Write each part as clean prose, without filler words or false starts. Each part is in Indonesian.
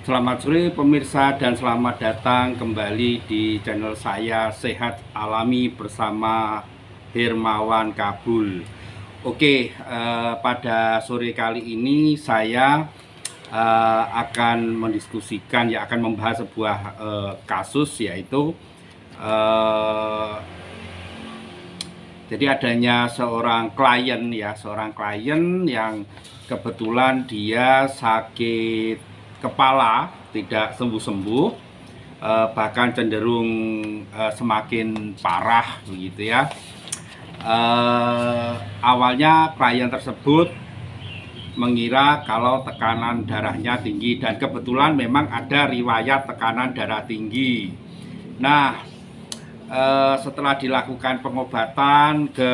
Selamat sore pemirsa dan selamat datang kembali di channel saya Sehat Alami bersama Hermawan Kabul. Oke, pada sore kali ini saya akan mendiskusikan, akan membahas sebuah kasus, yaitu jadi adanya seorang klien yang kebetulan dia sakit kepala, tidak sembuh-sembuh, bahkan cenderung semakin parah begitu ya. Awalnya klien tersebut mengira kalau tekanan darahnya tinggi, dan kebetulan memang ada riwayat tekanan darah tinggi. Nah, setelah dilakukan pengobatan ke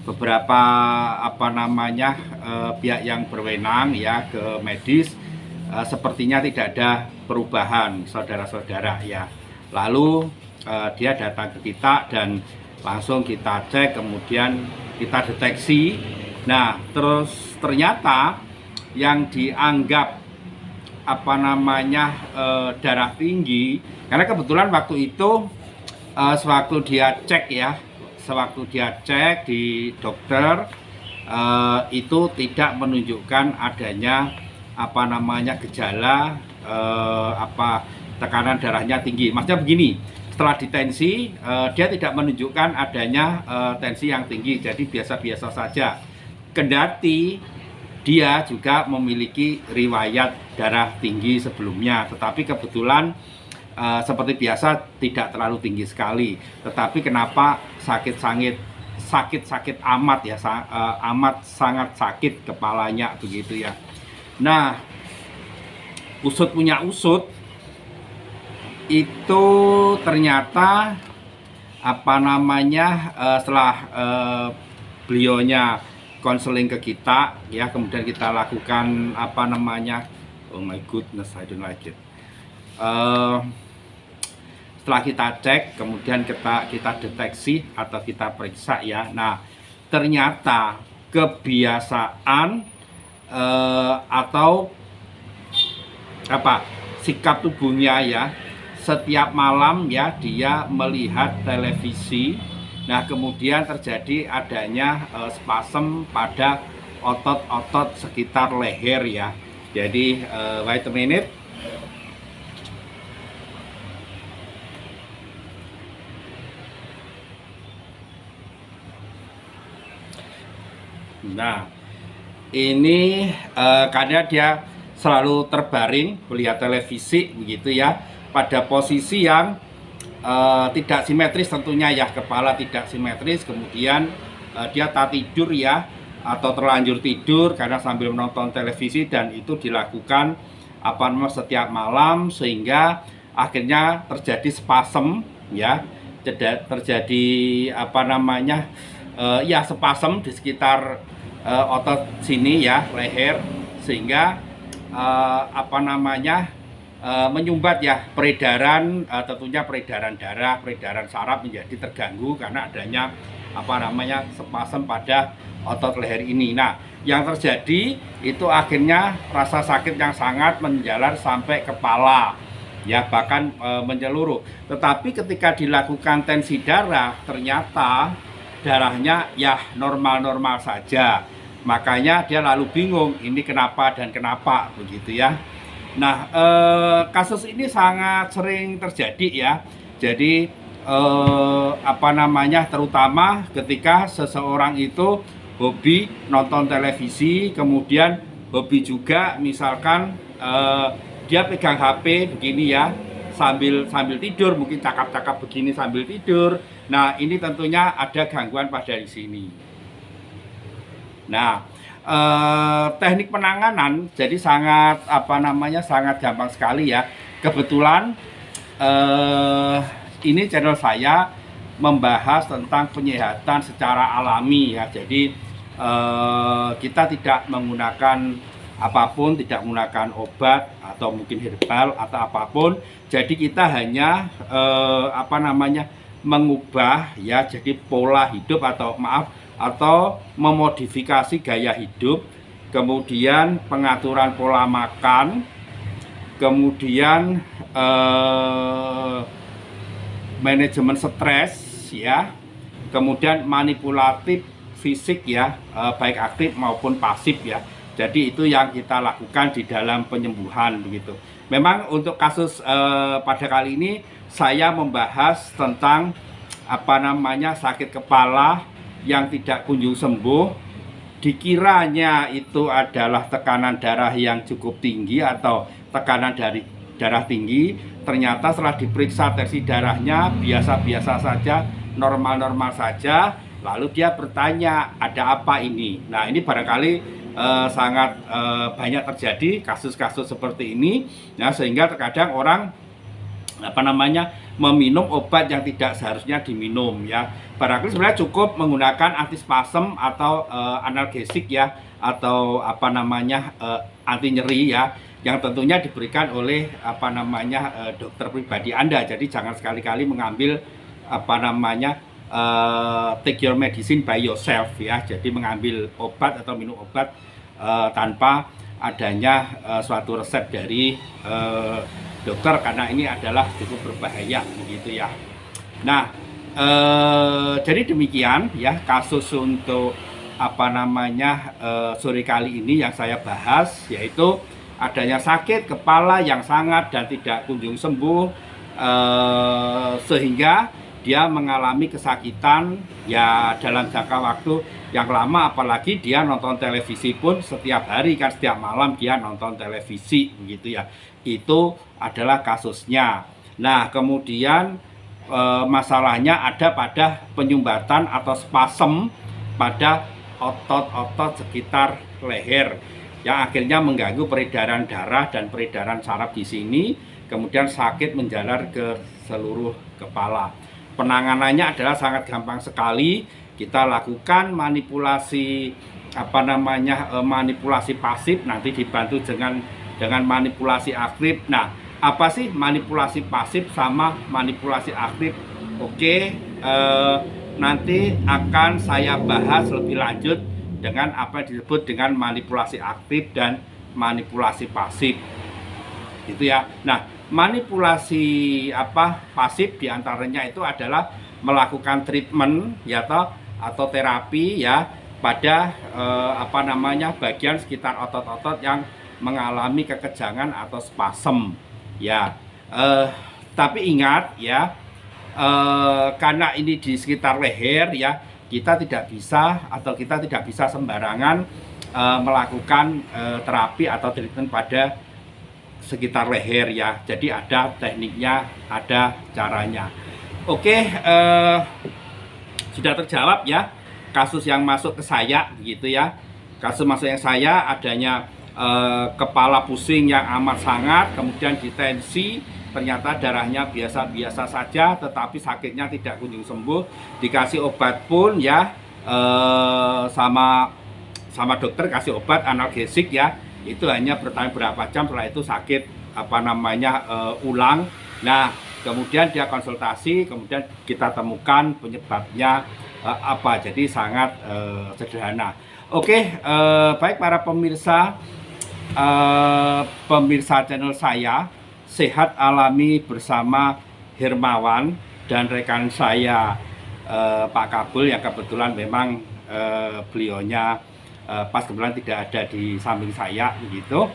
beberapa pihak yang berwenang ya, ke medis, sepertinya tidak ada perubahan, saudara-saudara ya. Lalu dia datang ke kita dan langsung kita cek, kemudian kita deteksi. Nah, terus ternyata yang dianggap darah tinggi, karena kebetulan waktu itu sewaktu dia cek di dokter, itu tidak menunjukkan adanya gejala tekanan darahnya tinggi. Maksudnya begini, setelah ditensi dia tidak menunjukkan adanya tensi yang tinggi, jadi biasa-biasa saja. Kendati dia juga memiliki riwayat darah tinggi sebelumnya, tetapi kebetulan seperti biasa tidak terlalu tinggi sekali. Tetapi kenapa sakit amat ya, sangat sakit kepalanya begitu ya. Nah, usut punya usut, itu ternyata setelah beliaunya konseling ke kita ya, kemudian kita lakukan oh my goodness, I don't like it. Setelah kita cek, kemudian kita deteksi atau kita periksa ya. Nah, ternyata kebiasaan atau sikap tubuhnya ya, setiap malam ya dia melihat televisi. Nah, kemudian terjadi adanya spasm pada otot-otot sekitar leher ya. Jadi wait a minute. Nah, ini karena dia selalu terbaring melihat televisi begitu ya, pada posisi yang tidak simetris tentunya ya, kepala tidak simetris, kemudian dia tak tidur ya, atau terlanjur tidur karena sambil menonton televisi, dan itu dilakukan setiap malam, sehingga akhirnya terjadi spasm ya, terjadi spasm di sekitar otot sini ya, leher, sehingga menyumbat ya peredaran, tentunya peredaran darah, peredaran saraf menjadi terganggu karena adanya spasm pada otot leher ini. Nah, yang terjadi itu akhirnya rasa sakit yang sangat menjalar sampai kepala ya, bahkan menyeluruh. Tetapi ketika dilakukan tensi darah, ternyata darahnya ya normal-normal saja. Makanya dia lalu bingung, ini kenapa dan kenapa begitu ya. Nah, kasus ini sangat sering terjadi ya. Jadi terutama ketika seseorang itu hobi nonton televisi, kemudian hobi juga misalkan dia pegang HP begini ya, sambil tidur, mungkin cakap-cakap begini sambil tidur. Nah, ini tentunya ada gangguan pada di sini. Nah, teknik penanganan jadi sangat sangat gampang sekali ya. Kebetulan ini channel saya membahas tentang penyehatan secara alami ya. Jadi kita tidak menggunakan apapun, tidak menggunakan obat atau mungkin herbal atau apapun. Jadi kita hanya mengubah ya, jadi pola hidup atau memodifikasi gaya hidup, kemudian pengaturan pola makan, kemudian manajemen stres ya, kemudian manipulatif fisik ya, baik aktif maupun pasif ya. Jadi itu yang kita lakukan di dalam penyembuhan begitu. Memang untuk kasus pada kali ini saya membahas tentang sakit kepala yang tidak kunjung sembuh. Dikiranya itu adalah tekanan darah yang cukup tinggi atau tekanan dari darah tinggi. Ternyata setelah diperiksa tensi darahnya biasa-biasa saja, normal-normal saja. Lalu dia bertanya, ada apa ini? Nah, ini barangkali sangat banyak terjadi kasus-kasus seperti ini ya, sehingga terkadang orang meminum obat yang tidak seharusnya diminum ya. Barangkali sebenarnya cukup menggunakan antispasm atau analgesik ya, atau anti nyeri ya, yang tentunya diberikan oleh dokter pribadi Anda. Jadi jangan sekali-kali mengambil take your medicine by yourself ya. Jadi mengambil obat atau minum obat tanpa adanya suatu resep dari dokter, karena ini adalah cukup berbahaya begitu ya. Nah, jadi demikian ya kasus untuk sore kali ini yang saya bahas, yaitu adanya sakit kepala yang sangat dan tidak kunjung sembuh, sehingga dia mengalami kesakitan ya dalam jangka waktu yang lama. Apalagi dia nonton televisi pun setiap hari kan, setiap malam dia nonton televisi begitu ya. Itu adalah kasusnya. Nah, kemudian masalahnya ada pada penyumbatan atau spasem pada otot-otot sekitar leher yang akhirnya mengganggu peredaran darah dan peredaran saraf di sini, kemudian sakit menjalar ke seluruh kepala. Penanganannya adalah sangat gampang sekali. Kita lakukan manipulasi manipulasi pasif, nanti dibantu dengan manipulasi aktif. Nah, apa sih manipulasi pasif sama manipulasi aktif? Oke, nanti akan saya bahas lebih lanjut dengan apa yang disebut dengan manipulasi aktif dan manipulasi pasif. Gitu ya. Nah, manipulasi pasif diantaranya itu adalah melakukan treatment ya atau terapi ya pada bagian sekitar otot-otot yang mengalami kekejangan atau spasem ya. Tapi ingat ya, karena ini di sekitar leher ya, kita tidak bisa sembarangan melakukan terapi atau treatment pada sekitar leher ya. Jadi ada tekniknya, ada caranya. Oke, sudah terjawab ya kasus yang masuk ke saya begitu ya. Kasus masuk yang saya adanya kepala pusing yang amat sangat, kemudian ditensi, ternyata darahnya biasa-biasa saja, tetapi sakitnya tidak kunjung sembuh. Dikasih obat pun ya, sama dokter kasih obat analgesik ya, itu hanya bertahan berapa jam, setelah itu sakit ulang. Nah, kemudian dia konsultasi, kemudian kita temukan penyebabnya apa. Jadi sangat sederhana. Oke, baik para pemirsa channel saya Sehat Alami bersama Hermawan dan rekan saya Pak Kabul, yang kebetulan memang beliaunya pas kebetulan tidak ada di samping saya begitu.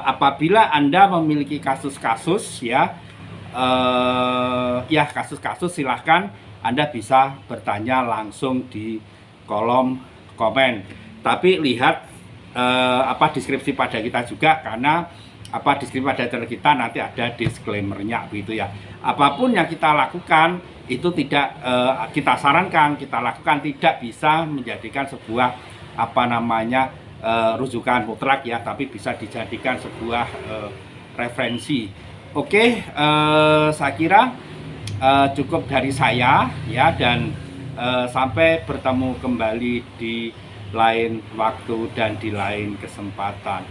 Apabila Anda memiliki kasus-kasus ya, kasus-kasus, silahkan Anda bisa bertanya langsung di kolom komen. Tapi lihat deskripsi pada kita juga, karena deskripsi pada channel kita nanti ada disclaimer-nya begitu ya. Apapun yang kita lakukan itu tidak kita sarankan, kita lakukan, tidak bisa menjadikan sebuah rujukan mutlak ya, tapi bisa dijadikan sebuah referensi. Oke, saya kira cukup dari saya ya, dan sampai bertemu kembali di lain waktu dan di lain kesempatan.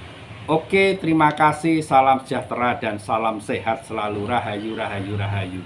Oke, terima kasih, salam sejahtera dan salam sehat selalu. Rahayu, rahayu, rahayu.